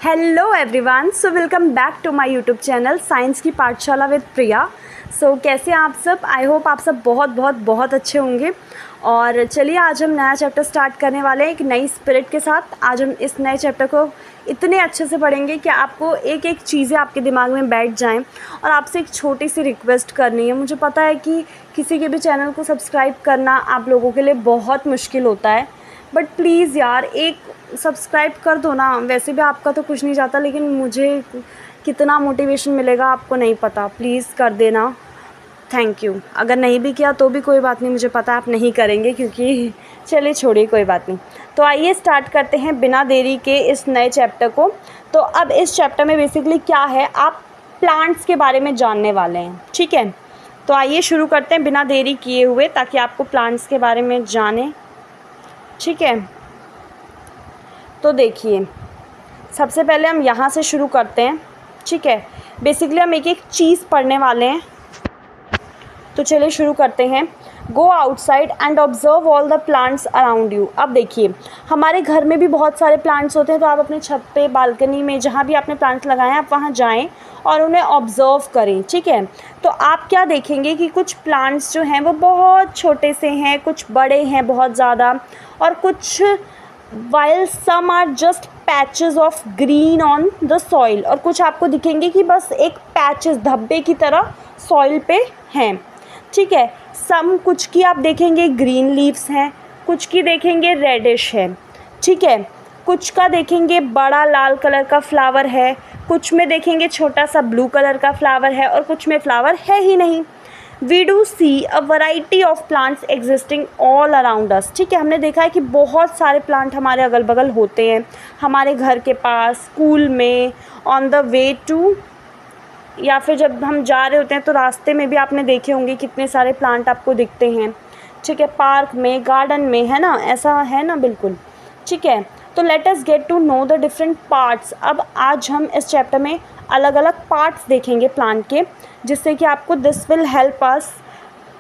Hello everyone, so welcome back to my YouTube channel science की पाठशाला with प्रिया। सो कैसे हैं आप सब? आई होप आप सब बहुत अच्छे होंगे। और चलिए आज हम नया चैप्टर स्टार्ट करने वाले हैं एक नई स्पिरिट के साथ। आज हम इस नए चैप्टर को इतने अच्छे से पढ़ेंगे कि आपको एक एक चीज़ें आपके दिमाग में बैठ जाएं। और आपसे एक छोटी सी रिक्वेस्ट करनी है। मुझे पता है कि किसी के भी चैनल को सब्सक्राइब करना आप लोगों के लिए बहुत मुश्किल होता है, बट प्लीज़ यार एक सब्सक्राइब कर दो ना। वैसे भी आपका तो कुछ नहीं जाता, लेकिन मुझे कितना मोटिवेशन मिलेगा आपको नहीं पता। प्लीज़ कर देना, थैंक यू। अगर नहीं भी किया तो भी कोई बात नहीं, मुझे पता आप नहीं करेंगे, क्योंकि चलिए छोड़िए, कोई बात नहीं। तो आइए स्टार्ट करते हैं बिना देरी के इस नए चैप्टर को। तो अब इस चैप्टर में बेसिकली क्या है, आप प्लांट्स के बारे में जानने वाले हैं, ठीक है। तो आइए शुरू करते हैं बिना देरी किए हुए, ताकि आपको प्लांट्स के बारे में जाने, ठीक है। तो देखिए, सबसे पहले हम यहाँ से शुरू करते हैं, ठीक है। बेसिकली हम एक एक चीज़ पढ़ने वाले हैं। तो चलिए शुरू करते हैं। Go outside and observe all the plants around you. अब देखिए, हमारे घर में भी बहुत सारे प्लांट्स होते हैं, तो आप अपने छत पे, बालकनी में, जहाँ भी आपने प्लांट्स लगाए हैं, आप वहाँ जाएं और उन्हें ऑब्ज़र्व करें, ठीक है। तो आप क्या देखेंगे कि कुछ प्लांट्स जो हैं वो बहुत छोटे से हैं, कुछ बड़े हैं बहुत ज़्यादा, और कुछ while some are just patches of green on the soil, और कुछ आपको दिखेंगे कि बस एक पैचेस, धब्बे की तरह सॉइल पे हैं, ठीक है। कुछ की आप देखेंगे ग्रीन लीव्स हैं, कुछ की देखेंगे रेडिश है, ठीक है। कुछ का देखेंगे बड़ा लाल कलर का फ्लावर है, कुछ में देखेंगे छोटा सा ब्लू कलर का फ्लावर है, और कुछ में फ्लावर है ही नहीं। We do see a variety of plants existing all around us, ठीक है। हमने देखा है कि बहुत सारे प्लांट हमारे अगल बगल होते हैं, हमारे घर के पास, स्कूल में, ऑन द वे टू, या फिर जब हम जा रहे होते हैं तो रास्ते में भी आपने देखे होंगे कितने सारे प्लांट आपको दिखते हैं, ठीक है। पार्क में, गार्डन में, है ना, ऐसा है ना, बिल्कुल, ठीक है। तो let us get to know the different parts. अब आज हम इस चैप्टर में अलग अलग पार्ट्स देखेंगे प्लांट के, जिससे कि आपको this will help us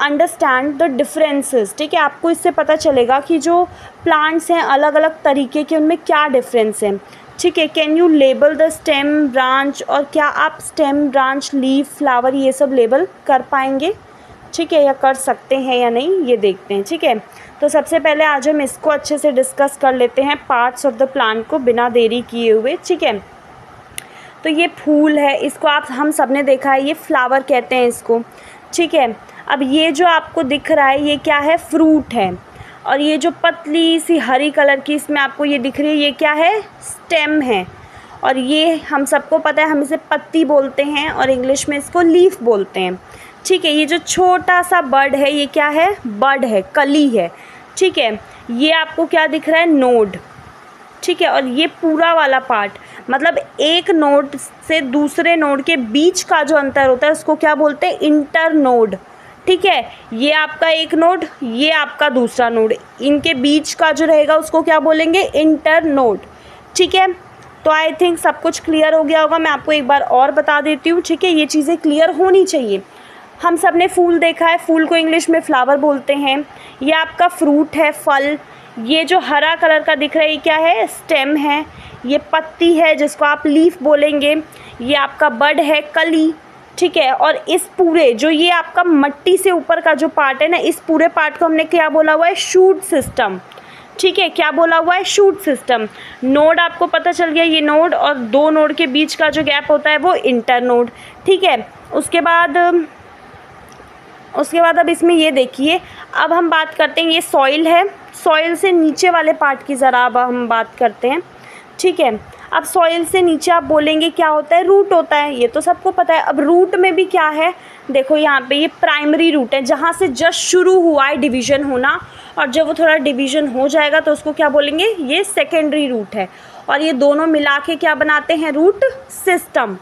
understand the differences, ठीक है। आपको इससे पता चलेगा कि जो प्लांट्स हैं अलग अलग तरीके के, उनमें क्या डिफरेंस है, ठीक है। Can you label the stem, branch, और क्या आप स्टेम, ब्रांच, लीफ, फ्लावर ये सब लेबल कर पाएंगे, ठीक है, या कर सकते हैं या नहीं, ये देखते हैं, ठीक है। तो सबसे पहले आज हम इसको अच्छे से डिस्कस कर लेते हैं, पार्ट्स ऑफ द प्लांट को, बिना देरी किए हुए, ठीक है। तो ये फूल है, इसको हम सब ने देखा है, ये फ्लावर कहते हैं इसको, ठीक है। अब ये जो आपको दिख रहा है, ये क्या है, फ्रूट है। और ये जो पतली सी हरी कलर की इसमें आपको ये दिख रही है, ये क्या है, स्टेम है। और ये हम सबको पता है, हम इसे पत्ती बोलते हैं, और इंग्लिश में इसको लीफ बोलते हैं, ठीक है। ये जो छोटा सा बड है, ये क्या है, बड है, कली है, ठीक है। ये आपको क्या दिख रहा है, नोड, ठीक है। और ये पूरा वाला पार्ट, मतलब एक नोड से दूसरे नोड के बीच का जो अंतर होता है, उसको क्या बोलते हैं, इंटर नोड, ठीक है। ये आपका एक नोड, ये आपका दूसरा नोड, इनके बीच का जो रहेगा उसको क्या बोलेंगे, इंटर नोड, ठीक है। तो आई थिंक सब कुछ क्लियर हो गया होगा। मैं आपको एक बार और बता देती हूँ, ठीक है, ये चीज़ें क्लियर होनी चाहिए। हम सब ने फूल देखा है, फूल को इंग्लिश में फ्लावर बोलते हैं। ये आपका फ्रूट है, फल। ये जो हरा कलर का दिख रहा है, ये क्या है, स्टेम है। ये पत्ती है, जिसको आप लीफ बोलेंगे। ये आपका बड है, कली, ठीक है। और इस पूरे जो ये आपका मट्टी से ऊपर का जो पार्ट है ना, इस पूरे पार्ट को हमने क्या बोला हुआ है, शूट सिस्टम, ठीक है। क्या बोला हुआ है, शूट सिस्टम। नोड आपको पता चल गया, ये नोड, और दो नोड के बीच का जो गैप होता है वो इंटर नोड, ठीक है। उसके बाद अब इसमें ये देखिए, अब हम बात करते हैं, ये सॉइल है। सॉइल से नीचे वाले पार्ट की ज़रा अब हम बात करते हैं, ठीक है। अब सॉइल से नीचे आप बोलेंगे क्या होता है, रूट होता है, ये तो सबको पता है। अब रूट में भी क्या है, देखो यहाँ पे ये प्राइमरी रूट है, जहाँ से जस्ट शुरू हुआ है डिवीज़न होना, और जब वो थोड़ा डिवीज़न हो जाएगा तो उसको क्या बोलेंगे, ये सेकेंडरी रूट है। और ये दोनों मिला के क्या बनाते हैं, रूट सिस्टम,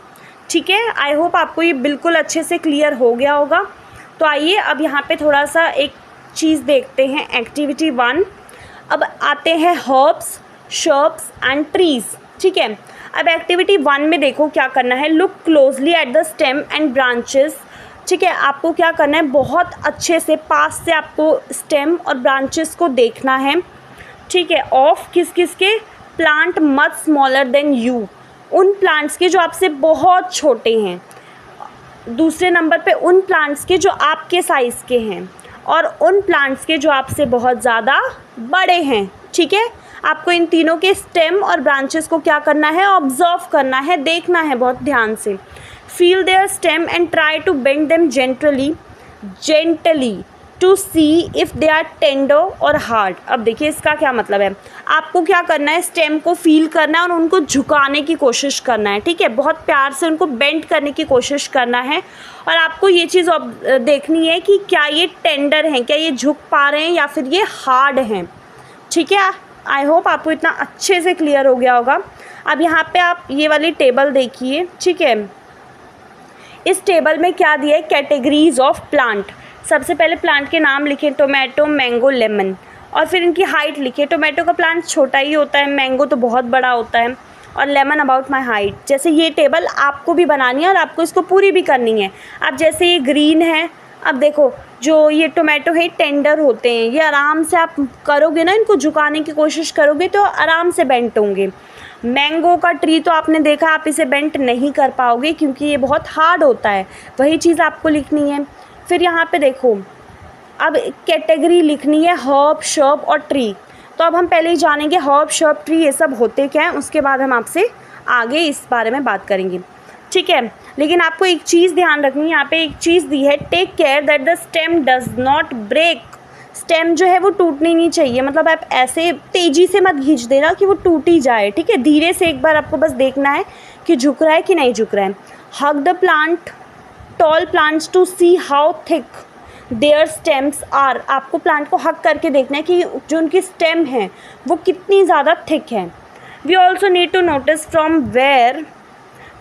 ठीक है। आई होप आपको ये बिल्कुल अच्छे से क्लियर हो गया होगा। तो आइए अब यहाँ पे थोड़ा सा एक चीज़ देखते हैं, एक्टिविटी 1। अब आते हैं हर्ब्स, शर्ब्स एंड ट्रीज़, ठीक है। अब एक्टिविटी 1 में देखो क्या करना है, look closely at the stem and branches, ठीक है। आपको क्या करना है, बहुत अच्छे से पास से आपको स्टेम और ब्रांचेस को देखना है, ठीक है। ऑफ किस किस के, plant much smaller than you, उन प्लांट्स के जो आपसे बहुत छोटे हैं, दूसरे नंबर पे उन प्लांट्स के जो आपके साइज़ के हैं, और उन प्लांट्स के जो आपसे बहुत ज़्यादा बड़े हैं। ठीक है, आपको इन तीनों के स्टेम और ब्रांचेस को क्या करना है, ऑब्जर्व करना है, देखना है बहुत ध्यान से। Feel their stem and try to bend them gently to see if they are tender और हार्ड। अब देखिए इसका क्या मतलब है, आपको क्या करना है, स्टेम को फील करना है और उनको झुकाने की कोशिश करना है। ठीक है, बहुत प्यार से उनको बेंड करने की कोशिश करना है, और आपको ये चीज़ देखनी है कि क्या ये टेंडर हैं, क्या ये झुक पा रहे हैं या फिर ये हार्ड हैं। ठीक है, आई होप आपको इतना अच्छे से क्लियर हो गया होगा। अब यहाँ पे आप ये वाली टेबल देखिए। ठीक है, इस टेबल में क्या दिया है, कैटेगरीज ऑफ प्लांट। सबसे पहले प्लांट के नाम लिखे, टोमेटो, मैंगो, लेमन, और फिर इनकी हाइट लिखे। टोमेटो का प्लांट छोटा ही होता है, मैंगो तो बहुत बड़ा होता है, और लेमन अबाउट माई हाइट। जैसे ये टेबल आपको भी बनानी है और आपको इसको पूरी भी करनी है। अब जैसे ये ग्रीन है, अब देखो जो ये टोमेटो है टेंडर होते हैं, ये आराम से आप करोगे ना, इनको झुकाने की कोशिश करोगे तो आराम से बेंट होंगे। मैंगो का ट्री तो आपने देखा, आप इसे बेंट नहीं कर पाओगे क्योंकि ये बहुत हार्ड होता है। वही चीज़ आपको लिखनी है। फिर यहाँ पे देखो, अब कैटेगरी लिखनी है हर्ब, शर्ब और ट्री। तो अब हम पहले ही जानेंगे हर्ब, शर्ब, ट्री ये सब होते क्या हैं, उसके बाद हम आपसे आगे इस बारे में बात करेंगे। ठीक है, लेकिन आपको एक चीज़ ध्यान रखनी है, यहाँ पे एक चीज़ दी है, take care that the stem does not break. Stem जो है वो टूटनी नहीं चाहिए, मतलब आप ऐसे तेज़ी से मत खींच देना कि वो टूट ही जाए। ठीक है, धीरे से एक बार आपको बस देखना है कि झुक रहा है कि नहीं झुक रहा है। Hug the plant, tall plants to see how thick their stems are. आपको प्लांट को हक करके देखना है कि जो उनकी स्टेम है वो कितनी ज़्यादा थिक है। We also need to notice from where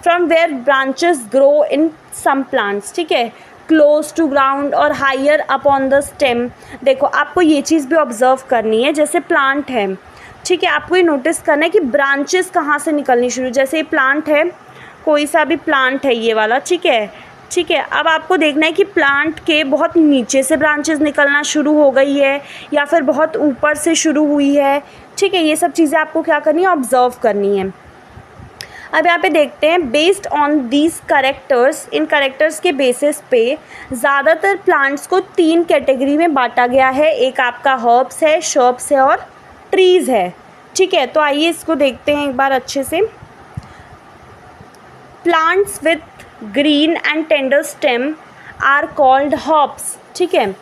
branches grow in some plants. ठीक है, क्लोज टू ग्राउंड और higher up on the stem. देखो आपको ये चीज़ भी ऑब्जर्व करनी है, जैसे प्लांट है, ठीक है, आपको ये नोटिस करना है कि ब्रांचेस कहाँ से निकलनी शुरू। जैसे ये प्लांट है, कोई सा भी प्लांट है ये वाला, ठीक है, अब आपको देखना है कि प्लांट के बहुत नीचे से ब्रांचेस निकलना शुरू हो गई है या फिर बहुत ऊपर से शुरू हुई है। ठीक है, ये सब चीज़ें आपको क्या करनी है, ऑब्जर्व करनी है। अब यहाँ पे देखते हैं, based on these characters, in characters के बेसिस पे ज़्यादातर प्लांट्स को 3 कैटेगरी में बांटा गया है। एक आपका हर्ब्स है, शर्ब्स है और ट्रीज़ है। ठीक है, तो आइए इसको देखते हैं एक बार अच्छे से। Plants with green and tender stem are called herbs. ठीक है,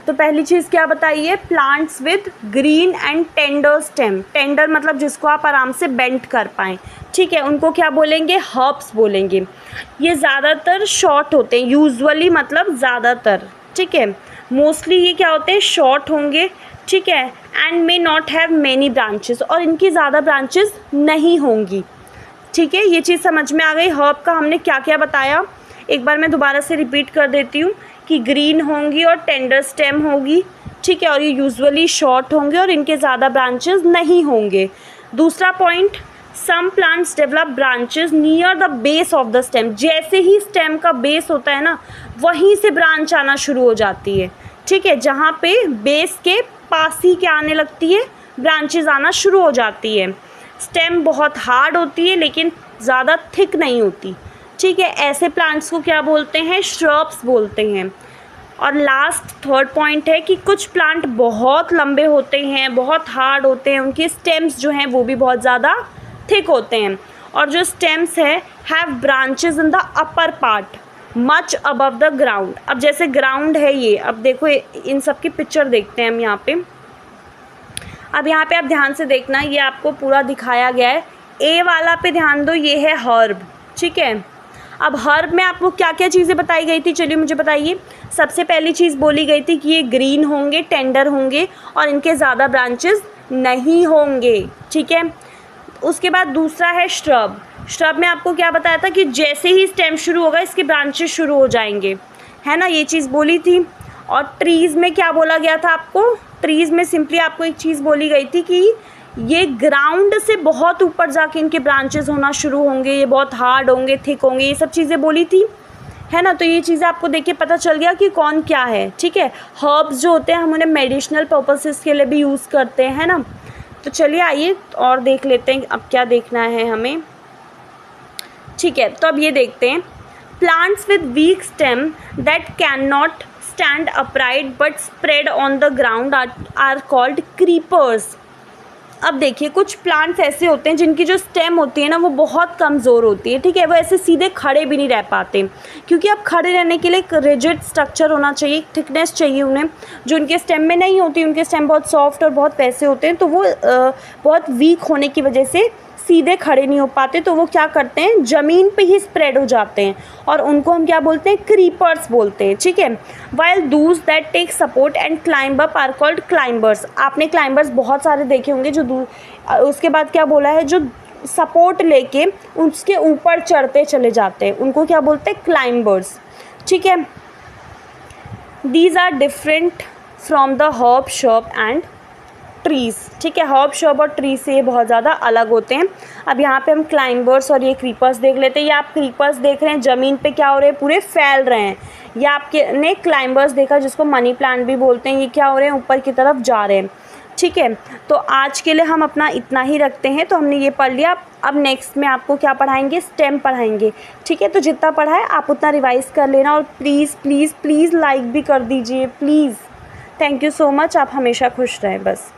तो पहली चीज़ क्या बताइए, plants with green and tender stem. Tender मतलब जिसको आप आराम से बेंट कर पाएँ। ठीक है, उनको क्या बोलेंगे, हर्ब्स बोलेंगे। ये ज़्यादातर शॉर्ट होते हैं, यूजुअली मतलब ज़्यादातर। ठीक है, मोस्टली ये क्या होते हैं, शॉर्ट होंगे। ठीक है, and may not have many branches, और इनकी ज़्यादा ब्रांचेस नहीं होंगी। ठीक है, ये चीज़ समझ में आ गई। हर्ब का हमने क्या क्या बताया, एक बार मैं दोबारा से रिपीट कर देती हूँ कि ग्रीन होंगी और टेंडर स्टेम होगी। ठीक है, और ये यूजुअली शॉर्ट होंगे और इनके ज़्यादा ब्रांचेस नहीं होंगे। दूसरा point, some plants develop branches near the base of the stem. जैसे ही स्टेम का बेस होता है ना, वहीं से ब्रांच आना शुरू हो जाती है। ठीक है, जहाँ पे बेस के पास ही क्या आने लगती है, ब्रांचेस आना शुरू हो जाती है। स्टेम बहुत हार्ड होती है लेकिन ज़्यादा थिक नहीं होती। ठीक है, ऐसे प्लांट्स को क्या बोलते हैं, श्रब्स बोलते हैं। और लास्ट थर्ड पॉइंट है कि कुछ प्लांट बहुत लंबे होते हैं, बहुत हार्ड होते हैं, उनके स्टेम्स जो हैं वो भी बहुत ज़्यादा थिक होते हैं। और जो स्टेम्स है have branches in the upper part much above the ground. अब जैसे ग्राउंड है ये, अब देखो इन सब की पिक्चर देखते हैं हम यहाँ पे। अब यहाँ पे आप ध्यान से देखना, ये आपको पूरा दिखाया गया है। ए वाला पे ध्यान दो, ये है हर्ब। ठीक है, अब हर्ब में आपको क्या क्या चीज़ें बताई गई थी, चलिए मुझे बताइए। सबसे पहली चीज़ बोली गई थी कि ये ग्रीन होंगे, टेंडर होंगे और इनके ज़्यादा ब्रांचेस नहीं होंगे। ठीक है, उसके बाद दूसरा है श्रब। श्रब में आपको क्या बताया था कि जैसे ही स्टेम शुरू होगा इसके ब्रांचेस शुरू हो जाएंगे, है ना, ये चीज़ बोली थी। और ट्रीज़ में क्या बोला गया था आपको, ट्रीज़ में सिंपली आपको एक चीज़ बोली गई थी कि ये ग्राउंड से बहुत ऊपर जाके इनके ब्रांचेस होना शुरू होंगे, ये बहुत हार्ड होंगे, थिक होंगे, ये सब चीज़ें बोली थी, है ना। तो ये चीज़ें आपको देख के पता चल गया कि कौन क्या है। ठीक है, हर्ब्स जो होते हैं हम उन्हें मेडिसिनल पर्पसेस के लिए भी यूज़ करते हैं, है ना। तो चलिए आइए और देख लेते हैं अब क्या देखना है हमें। ठीक है, तो अब ये देखते हैं, plants with weak stem that can not stand upright but spread on the ground are called creepers. अब देखिए, कुछ प्लांट्स ऐसे होते हैं जिनकी जो स्टेम होती है ना वो बहुत कमज़ोर होती है। ठीक है, वो ऐसे सीधे खड़े भी नहीं रह पाते, क्योंकि अब खड़े रहने के लिए एक रिजिड स्ट्रक्चर होना चाहिए, थिकनेस चाहिए उन्हें, जो उनके स्टेम में नहीं होती। उनके स्टेम बहुत सॉफ्ट और बहुत वैसे होते हैं, तो वो बहुत वीक होने की वजह से सीधे खड़े नहीं हो पाते। तो वो क्या करते हैं, ज़मीन पे ही स्प्रेड हो जाते हैं, और उनको हम क्या बोलते हैं, क्रीपर्स बोलते हैं। ठीक है, while those that take support and climb up are called climbers. आपने क्लाइंबर्स बहुत सारे देखे होंगे, जो उसके बाद क्या बोला है, जो सपोर्ट लेके उसके ऊपर चढ़ते चले जाते हैं, उनको क्या बोलते हैं, क्लाइंबर्स। ठीक है, these are different from the herb shrub and trees. ठीक है, हर्ब शर्ब और ट्री से ये बहुत ज़्यादा अलग होते हैं। अब यहाँ पे हम क्लाइंबर्स और ये क्रीपर्स देख लेते हैं। ये आप क्रीपर्स देख रहे हैं, ज़मीन पे क्या हो रहे हैं, पूरे फैल रहे हैं। या आपके ने क्लाइंबर्स देखा, जिसको मनी प्लांट भी बोलते हैं, ये क्या हो रहे हैं, ऊपर की तरफ जा रहे हैं। ठीक है, तो आज के लिए हम अपना इतना ही रखते हैं। तो हमने ये पढ़ लिया, अब नेक्स्ट में आपको क्या पढ़ाएंगे, स्टेम पढ़ाएंगे। ठीक है, तो जितना पढ़ा है आप उतना रिवाइज़ कर लेना, और प्लीज़ प्लीज़ प्लीज़ लाइक भी कर दीजिए please. Thank you so much, आप हमेशा खुश रहें बस।